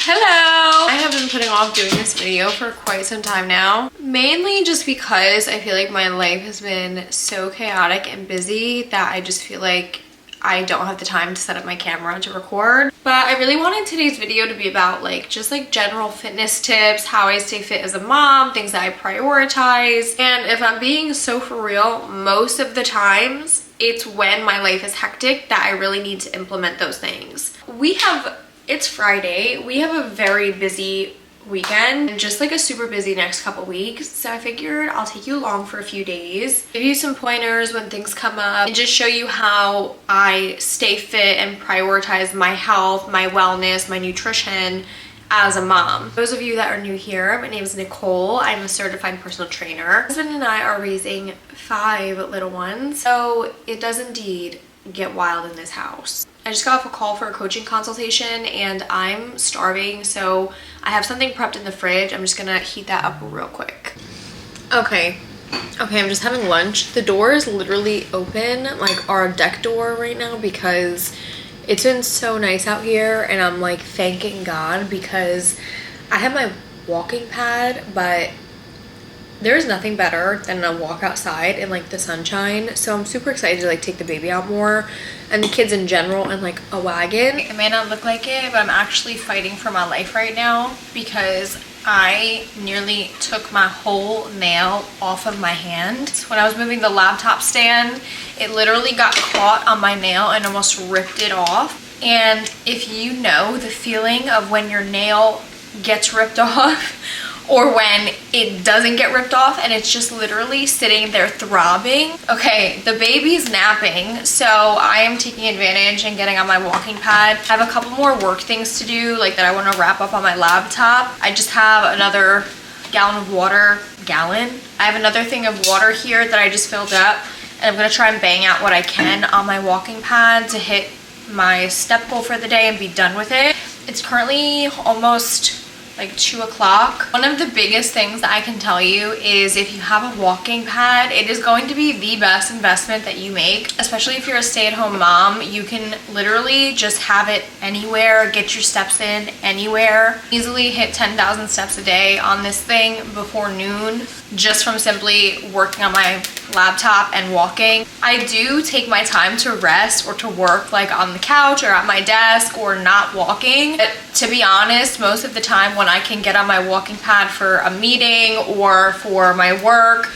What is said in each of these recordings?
Hello! I have been putting off doing this video for quite some time now. Mainly just because I feel like my life has been so chaotic and busy that I just feel like I don't have the time to set up my camera to record. But I really wanted today's video to be about just general fitness tips, how I stay fit as a mom, things that I prioritize. And if I'm being so for real, most of the times it's when my life is hectic that I really need to implement those things. It's Friday. We have a very busy weekend and just a super busy next couple weeks, so I figured I'll take you along for a few days, give you some pointers when things come up, and just show you how I stay fit and prioritize my health, my wellness, my nutrition as a mom. Those of you that are new here, my name is Nicole. I'm a certified personal trainer. My husband and I are raising 5 little ones, so it does indeed get wild in this house. I just got off a call for a coaching consultation and I'm starving, so I have something prepped in the fridge. I'm just gonna heat that up real quick. Okay, I'm just having lunch. The door is literally open, our deck door right now, because it's been so nice out here, and I'm thanking God because I have my walking pad, but there's nothing better than a walk outside in the sunshine. So I'm super excited to take the baby out more and the kids in general in a wagon. It may not look like it, but I'm actually fighting for my life right now because I nearly took my whole nail off of my hand. When I was moving the laptop stand, it literally got caught on my nail and almost ripped it off. And if you know the feeling of when your nail gets ripped off or when it doesn't get ripped off and it's just literally sitting there throbbing. Okay, the baby's napping, so I am taking advantage and getting on my walking pad. I have a couple more work things to do, that I want to wrap up on my laptop. I just have another gallon of water. I have another thing of water here that I just filled up, and I'm gonna try and bang out what I can on my walking pad to hit my step goal for the day and be done with it. It's currently almost 2 o'clock. One of the biggest things that I can tell you is if you have a walking pad, it is going to be the best investment that you make, especially if you're a stay-at-home mom. You can literally just have it anywhere, get your steps in anywhere, easily hit 10,000 steps a day on this thing before noon, just from simply working on my laptop and walking. I do take my time to rest or to work on the couch or at my desk or not walking. But to be honest, most of the time when I can get on my walking pad for a meeting or for my work,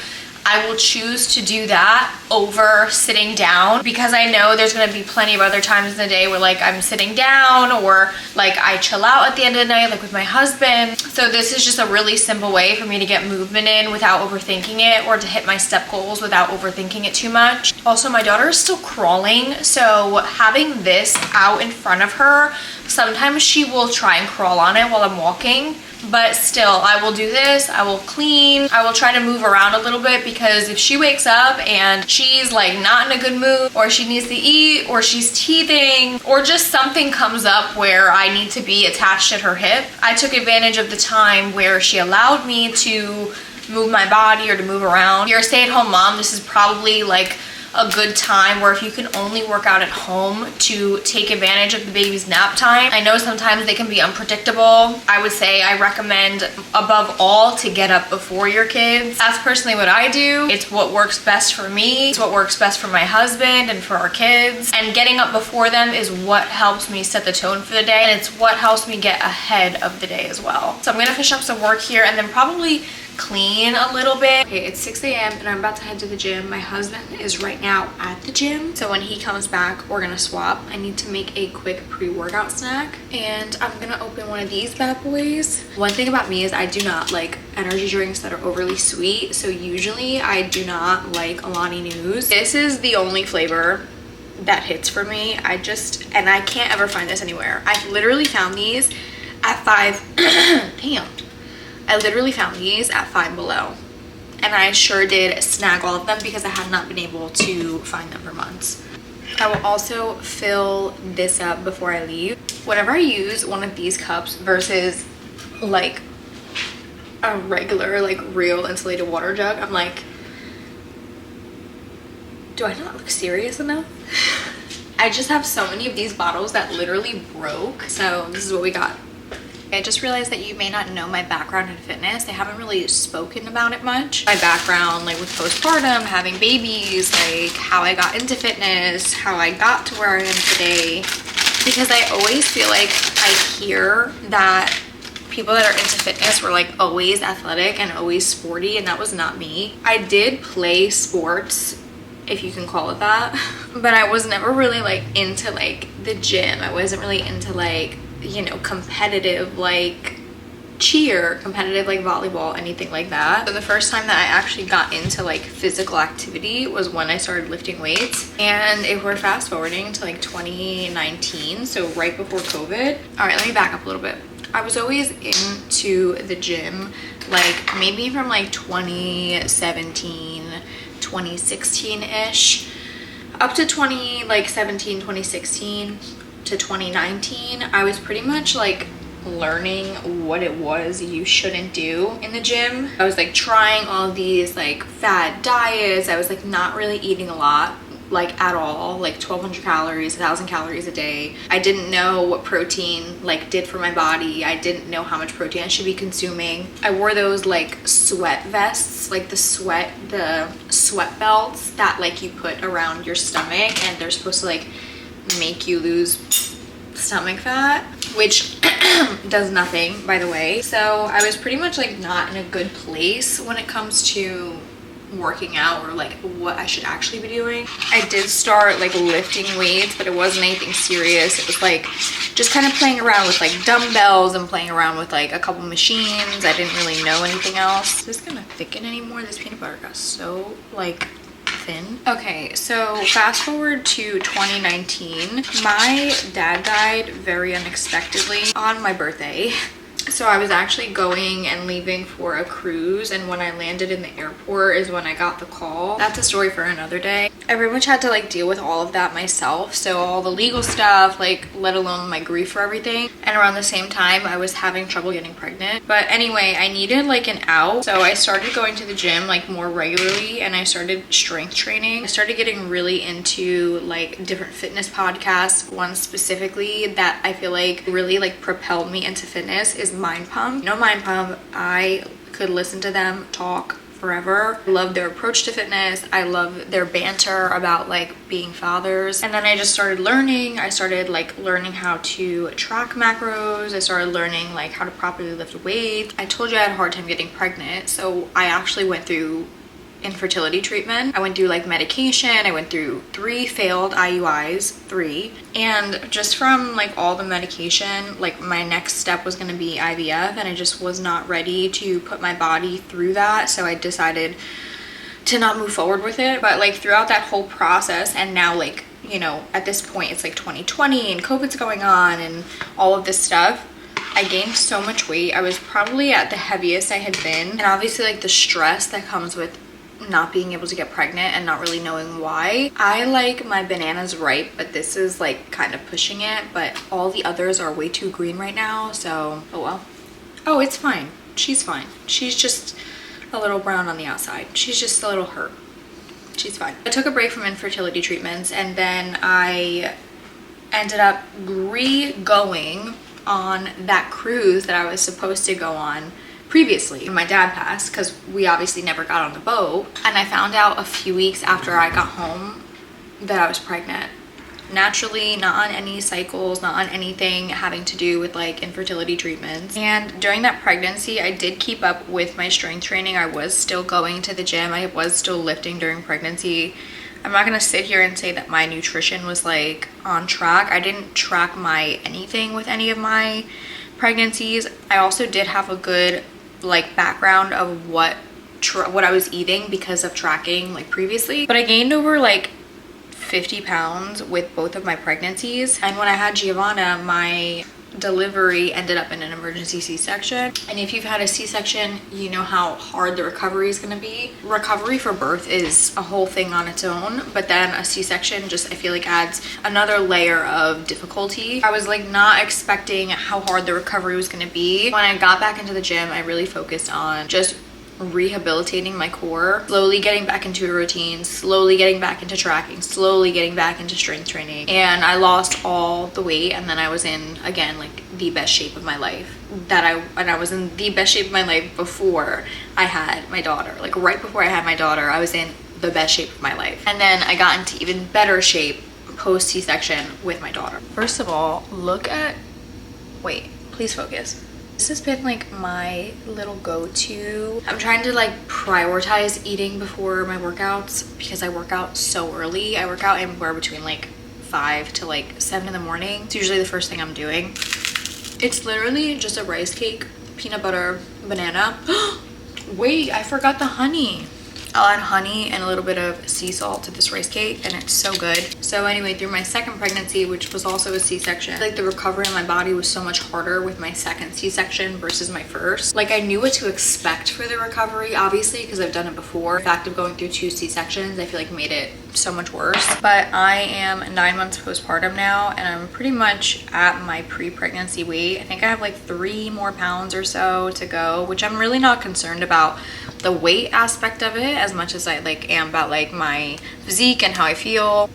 I will choose to do that over sitting down, because I know there's going to be plenty of other times in the day where I'm sitting down or I chill out at the end of the night with my husband. So this is just a really simple way for me to get movement in without overthinking it, or to hit my step goals without overthinking it too much. Also, my daughter is still crawling, so having this out in front of her, sometimes she will try and crawl on it while I'm walking. But still, I will do this, I will clean, I will try to move around a little bit, because if she wakes up and she's not in a good mood, or she needs to eat, or she's teething, or just something comes up where I need to be attached at her hip, I took advantage of the time where she allowed me to move my body or to move around. If you're a stay-at-home mom, this is probably a good time where if you can only work out at home, to take advantage of the baby's nap time. I know sometimes they can be unpredictable. I would say I recommend above all to get up before your kids. That's personally what I do. It's what works best for me. It's what works best for my husband and for our kids. And getting up before them is what helps me set the tone for the day, and it's what helps me get ahead of the day as well. So I'm gonna finish up some work here and then probably clean a little bit. Okay, it's 6 a.m. and I'm about to head to the gym. My husband is right now at the gym, so when he comes back, we're gonna swap. I need to make a quick pre-workout snack, and I'm gonna open one of these bad boys. One thing about me is I do not like energy drinks that are overly sweet, so usually I do not like Alani News. This is the only flavor that hits for me. And I can't ever find this anywhere. I've literally found these at damn. I literally found these at Five Below, and I sure did snag all of them because I have not been able to find them for months. I will also fill this up before I leave. Whenever I use one of these cups versus a regular real insulated water jug, I'm do I not look serious enough? I just have so many of these bottles that literally broke, so this is what we got. I just realized that you may not know my background in fitness. They haven't really spoken about it much. My background, like with postpartum, having babies, like how I got into fitness, how I got to where I am today. Because I always feel like I hear that people that are into fitness were like always athletic and always sporty, and that was not me. I did play sports, if you can call it that, but I was never really like into like the gym. I wasn't really into like, you know, competitive like cheer, competitive like volleyball, anything like that. So the first time that I actually got into like physical activity was when I started lifting weights. And if we're fast forwarding to like 2019, so right before COVID. All right, let me back up a little bit. I was always into the gym, like maybe from like 2017, 2016-ish, up to 2016 to 2019. I was pretty much like learning what it was you shouldn't do in the gym. I was like trying all these like fad diets. I was like not really eating a lot, like at all, like 1,200 calories, 1,000 calories a day. I didn't know what protein like did for my body. I didn't know how much protein I should be consuming. I wore those like sweat vests, like the sweat belts that like you put around your stomach, and they're supposed to like make you lose stomach fat, which does nothing, by the way. So I was pretty much like not in a good place when it comes to working out or like what I should actually be doing. I did start like lifting weights, but it wasn't anything serious. It was like just kind of playing around with like dumbbells and playing around with like a couple machines. I didn't really know anything else. Is this gonna thicken anymore? This peanut butter got so like thin. Okay, so fast forward to 2019. My dad died very unexpectedly on my birthday. So I was actually going and leaving for a cruise, and when I landed in the airport is when I got the call. That's a story for another day. I pretty much had to like deal with all of that myself, so all the legal stuff, like let alone my grief for everything. And around the same time I was having trouble getting pregnant. But anyway, I needed like an out, so I started going to the gym like more regularly, and I started strength training. I started getting really into like different fitness podcasts. One specifically that I feel like really like propelled me into fitness is Mind Pump. You know Mind Pump, I could listen to them talk forever. I love their approach to fitness. I love their banter about like being fathers. And then I just started learning. I started like learning how to track macros. I started learning like how to properly lift weights. I told you I had a hard time getting pregnant, so I actually went through infertility treatment. I went through like medication. I went through 3 failed IUIs, 3. And just from like all the medication, like my next step was going to be IVF, and I just was not ready to put my body through that. So I decided to not move forward with it. But like throughout that whole process, and now like, you know, at this point it's like 2020 and COVID's going on and all of this stuff, I gained so much weight. I was probably at the heaviest I had been. And obviously like the stress that comes with not being able to get pregnant and not really knowing why. I like my bananas ripe, but this is like kind of pushing it, but all the others are way too green right now, so oh well. Oh, it's fine. She's fine. She's just a little brown on the outside. She's just a little hurt. She's fine. I took a break from infertility treatments, and then I ended up re-going on that cruise that I was supposed to go on previously. My dad passed because we obviously never got on the boat, and I found out a few weeks after I got home that I was pregnant. Naturally, not on any cycles, not on anything having to do with like infertility treatments. And during that pregnancy, I did keep up with my strength training. I was still going to the gym. I was still lifting during pregnancy. I'm not gonna sit here and say that my nutrition was like on track. I didn't track my anything with any of my pregnancies. I also did have a good like background of what I was eating because of tracking like previously, but I gained over like 50 pounds with both of my pregnancies. And when I had Giovanna, my delivery ended up in an emergency C-section. And if you've had a C-section, you know how hard the recovery is going to be. Recovery for birth is a whole thing on its own, but then a C-section just I feel like adds another layer of difficulty. I was like not expecting how hard the recovery was going to be. When I got back into the gym, I really focused on just rehabilitating my core, slowly getting back into a routine, slowly getting back into tracking, slowly getting back into strength training. And I lost all the weight, and then I was in, again, like the best shape of my life. And I was in the best shape of my life before I had my daughter. Like right before I had my daughter, I was in the best shape of my life. And then I got into even better shape post C-section with my daughter. First of all, look at, wait, please focus. This has been like my little go-to. I'm trying to like prioritize eating before my workouts because I work out so early. I work out anywhere between like 5 to like 7 in the morning. It's usually the first thing I'm doing. It's literally just a rice cake, peanut butter, banana. Wait, I forgot the honey. I'll add honey and a little bit of sea salt to this rice cake, and it's so good. So anyway, through my second pregnancy, which was also a C-section, like the recovery in my body was so much harder with my second C-section versus my first. Like I knew what to expect for the recovery, obviously, because I've done it before. The fact of going through 2 C-sections, I feel like made it so much worse. But I am 9 months postpartum now, and I'm pretty much at my pre-pregnancy weight. I think I have like 3 more pounds or so to go, which I'm really not concerned about the weight aspect of it as much as I like am about like my physique and how I feel.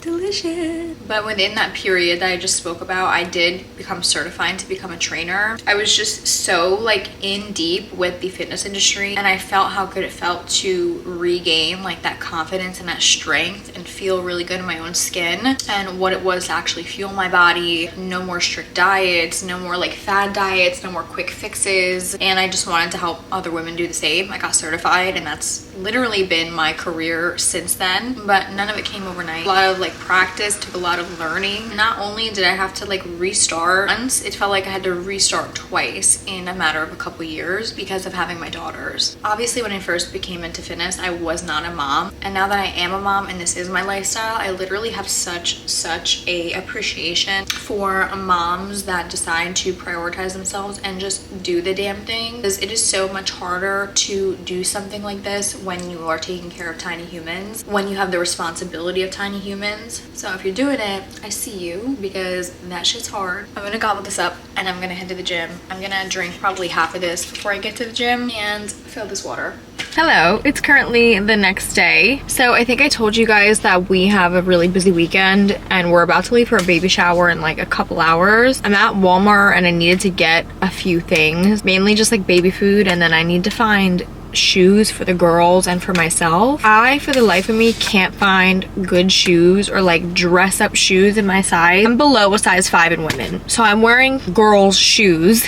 Delicious. But within that period that I just spoke about, I did become certified to become a trainer. I was just so like in deep with the fitness industry, and I felt how good it felt to regain like that confidence and that strength and feel really good in my own skin, and what it was to actually fuel my body. No more strict diets, no more like fad diets, no more quick fixes. And I just wanted to help other women do the same. I got certified, and that's literally been my career since then. But none of it came overnight. A lot of like practice, took a lot of learning. Not only did I have to like restart once, it felt like I had to restart twice in a matter of a couple years because of having my daughters. Obviously, when I first became into fitness, I was not a mom, and now that I am a mom and this is my lifestyle, I literally have such a appreciation for moms that decide to prioritize themselves and just do the damn thing, because it is so much harder to do something like this when you are taking care of tiny humans, when you have the responsibility of tiny humans. So if you're doing it, I see you, because that shit's hard. I'm gonna gobble this up and I'm gonna head to the gym. I'm gonna drink probably half of this before I get to the gym and fill this water. Hello, it's currently the next day. So I think I told you guys that we have a really busy weekend and we're about to leave for a baby shower in like a couple hours. I'm at Walmart and I needed to get a few things, mainly just like baby food, and then I need to find shoes for the girls and for myself. I, for the life of me, can't find good shoes or like dress up shoes in my size. I'm below a size 5 in women, so I'm wearing girls shoes.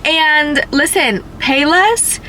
And listen, Payless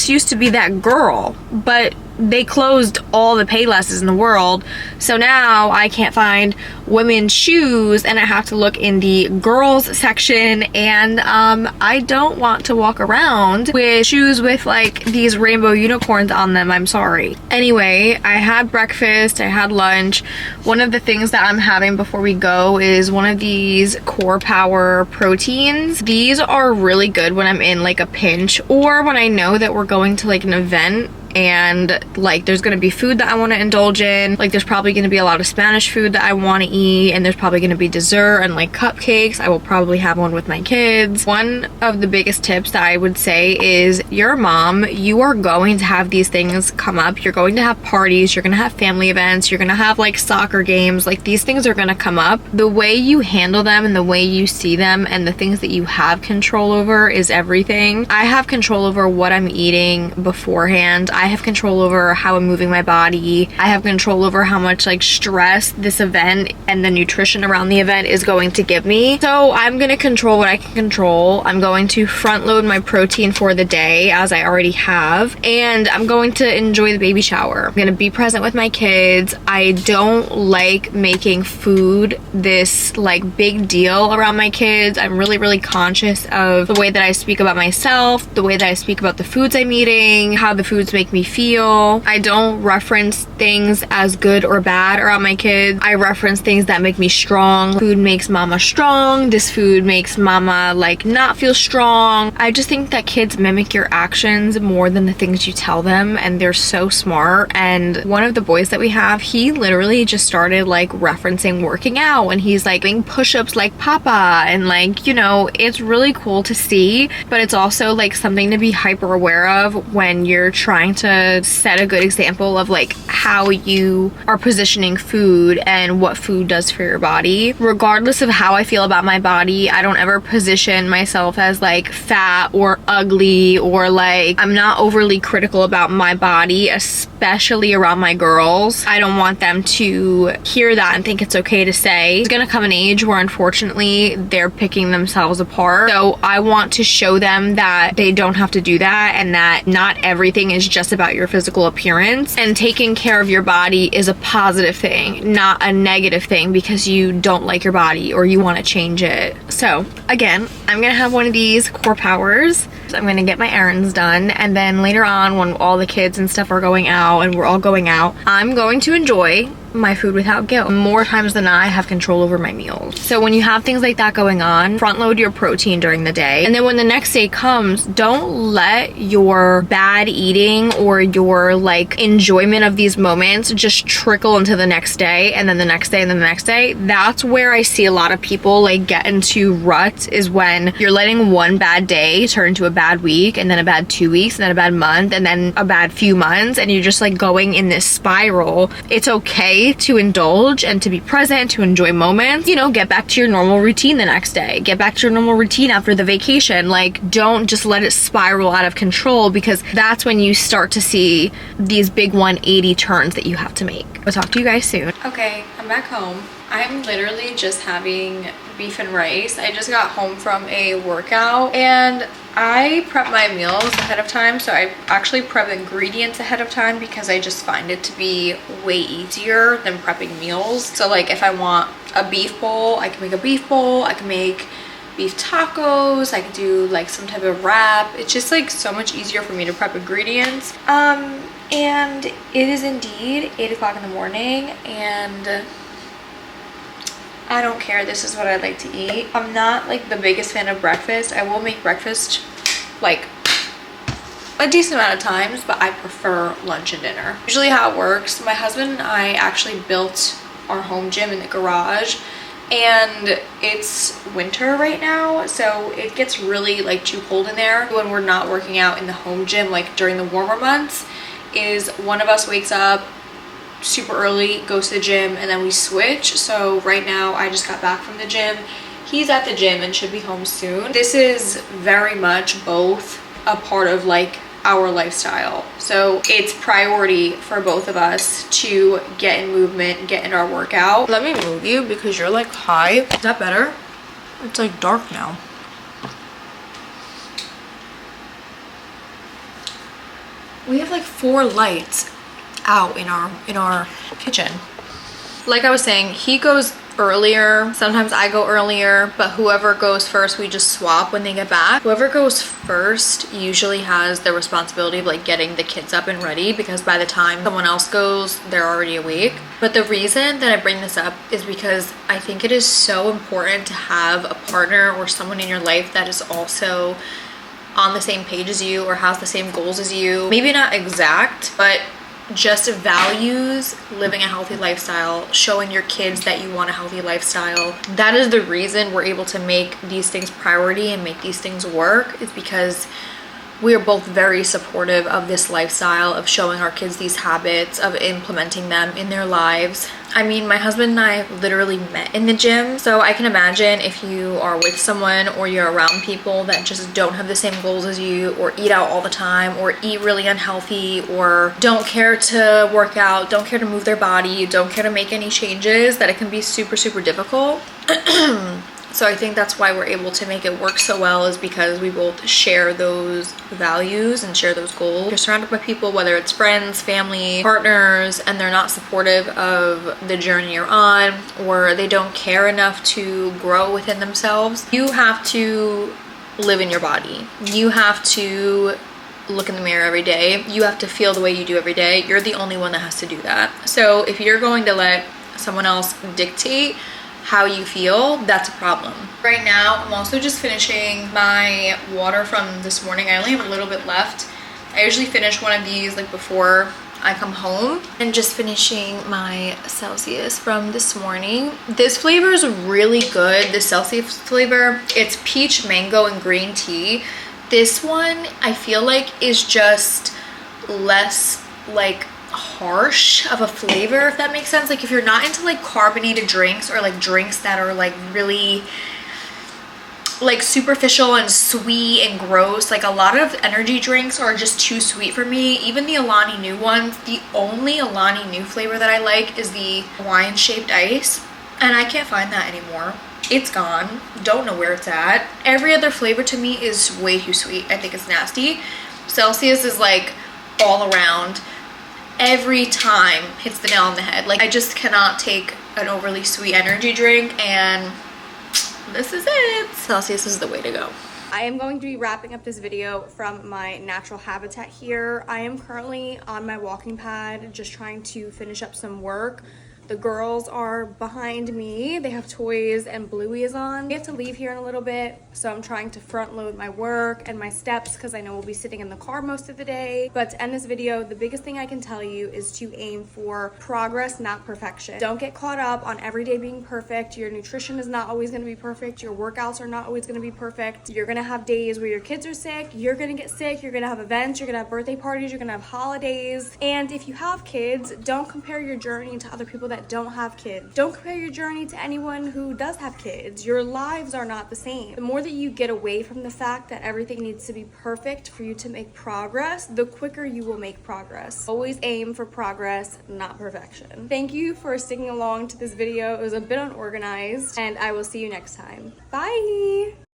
used to be that girl, but they closed all the Paylesses in the world, so now I can't find women's shoes and I have to look in the girls section, and I don't want to walk around with shoes with like these rainbow unicorns on them. I'm sorry. Anyway, I had breakfast, I had lunch. One of the things that I'm having before we go is one of these Core Power proteins. These are really good when I'm in like a pinch, or when I know that we're going to like an event and like there's gonna be food that I want to indulge in. Like there's probably gonna be a lot of Spanish food that I want to eat, and there's probably gonna be dessert and like cupcakes. I will probably have one with my kids. One of the biggest tips that I would say is, you're a mom, you are going to have these things come up. You're going to have parties, you're gonna have family events, you're gonna have like soccer games. Like these things are gonna come up. The way you handle them and the way you see them and the things that you have control over is everything. I have control over what I'm eating beforehand. I have control over how I'm moving my body. I have control over how much like stress this event and the nutrition around the event is going to give me. So I'm going to control what I can control. I'm going to front load my protein for the day, as I already have, and I'm going to enjoy the baby shower. I'm going to be present with my kids. I don't like making food this like big deal around my kids. I'm really conscious of the way that I speak about myself, the way that I speak about the foods I'm eating, how the foods make make me feel. I don't reference things as good or bad around my kids. I reference things that make me strong. Food makes mama strong. This food makes mama like not feel strong. I just think that kids mimic your actions more than the things you tell them, and they're so smart. And one of the boys that we have, he literally just started like referencing working out, and he's like doing push-ups like papa, and like, you know, it's really cool to see, but it's also like something to be hyper aware of when you're trying to set a good example of like how you are positioning food and what food does for your body. Regardless of how I feel about my body, I don't ever position myself as like fat or ugly, or like I'm not overly critical about my body, especially around my girls. I don't want them to hear that and think it's okay to say. There's gonna come an age where unfortunately they're picking themselves apart. So I want to show them that they don't have to do that, and that not everything is just about your physical appearance, and taking care of your body is a positive thing, not a negative thing because you don't like your body or you want to change it. So again, I'm gonna have one of these core powers. I'm gonna get my errands done, and then later on when all the kids and stuff are going out and we're all going out, I'm going to enjoy my food without guilt. More times than not, I have control over my meals. So when you have things like that going on, front load your protein during the day, and then when the next day comes, don't let your bad eating or your like enjoyment of these moments just trickle into the next day, and then the next day, and then the next day. That's where I see a lot of people like get into rut, is when you're letting one bad day turn into a bad week, and then a bad 2 weeks, and then a bad month, and then a bad few months, and you're just like going in this spiral. It's okay to indulge and to be present, to enjoy moments. You know, get back to your normal routine the next day. Get back to your normal routine after the vacation. Like, don't just let it spiral out of control, because that's when you start to see these big 180 turns that you have to make. I'll talk to you guys soon. Okay, I'm back home. I'm literally just having beef and rice. I just got home from a workout, and I prep my meals ahead of time. So I actually prep ingredients ahead of time because I just find it to be way easier than prepping meals. So like if I want a beef bowl, I can make a beef bowl. I can make beef tacos. I could do like some type of wrap. It's just like so much easier for me to prep ingredients. And it is indeed 8 o'clock in the morning, and I don't care. This is what I like to eat. I'm not like the biggest fan of breakfast. I will make breakfast like a decent amount of times, but I prefer lunch and dinner. Usually how it works, my husband and I actually built our home gym in the garage, and it's winter right now, so it gets really like too cold in there. When we're not working out in the home gym, like during the warmer months, is one of us wakes up super early, goes to the gym, and then we switch. So right now I just got back from the gym. He's at the gym and should be home soon. This is very much both a part of like our lifestyle. So it's priority for both of us to get in movement, get in our workout. Let me move you because you're like high. Is that better? It's like dark now. We have like 4 lights out in our kitchen. Like I was saying, he goes earlier, sometimes I go earlier, but whoever goes first, we just swap when they get back. Whoever goes first usually has the responsibility of like getting the kids up and ready, because by the time someone else goes, they're already awake. But the reason that I bring this up is because I think it is so important to have a partner or someone in your life that is also on the same page as you or has the same goals as you. Maybe not exact, but just values living a healthy lifestyle, showing your kids that you want a healthy lifestyle. That is the reason we're able to make these things priority and make these things work, is because we are both very supportive of this lifestyle, of showing our kids these habits, of implementing them in their lives. I mean, my husband and I literally met in the gym, so I can imagine if you are with someone or you're around people that just don't have the same goals as you, or eat out all the time, or eat really unhealthy, or don't care to work out, don't care to move their body, don't care to make any changes, that it can be super, super difficult. So I think that's why we're able to make it work so well, is because we both share those values and share those goals. You're surrounded by people, whether it's friends, family, partners, and they're not supportive of the journey you're on, or they don't care enough to grow within themselves. You have to live in your body. You have to look in the mirror every day. You have to feel the way you do every day. You're the only one that has to do that. So if you're going to let someone else dictate how you feel, that's a problem. Right now, I'm also just finishing my water from this morning. I only have a little bit left. I usually finish one of these like before I come home. And just finishing my Celsius from this morning. This flavor is really good, the Celsius flavor. It's peach, mango, and green tea. This one I feel like is just less like harsh of a flavor, if that makes sense. Like if you're not into like carbonated drinks or like drinks that are like really like superficial and sweet and gross, like a lot of energy drinks are just too sweet for me. Even the Alani Nu ones, the only Alani Nu flavor that I like is the Hawaiian shaped ice, and I can't find that anymore. It's gone. Don't know where it's at. Every other flavor to me is way too sweet. I think it's nasty. Celsius is like all around, every time hits the nail on the head. Like I just cannot take an overly sweet energy drink, and this is it. Celsius is the way to go. I am going to be wrapping up this video from my natural habitat here. I am currently on my walking pad just trying to finish up some work. The girls are behind me. They have toys and Bluey is on. We have to leave here in a little bit, so I'm trying to front load my work and my steps because I know we'll be sitting in the car most of the day. But to end this video, the biggest thing I can tell you is to aim for progress, not perfection. Don't get caught up on every day being perfect. Your nutrition is not always going to be perfect. Your workouts are not always going to be perfect. You're going to have days where your kids are sick. You're going to get sick. You're going to have events. You're going to have birthday parties. You're going to have holidays. And if you have kids, don't compare your journey to other people that don't have kids. Don't compare your journey to anyone who does have kids. Your lives are not the same. The more that you get away from the fact that everything needs to be perfect for you to make progress, the quicker you will make progress. Always aim for progress, not perfection. Thank you for sticking along to this video. It was a bit unorganized, and I will see you next time. Bye!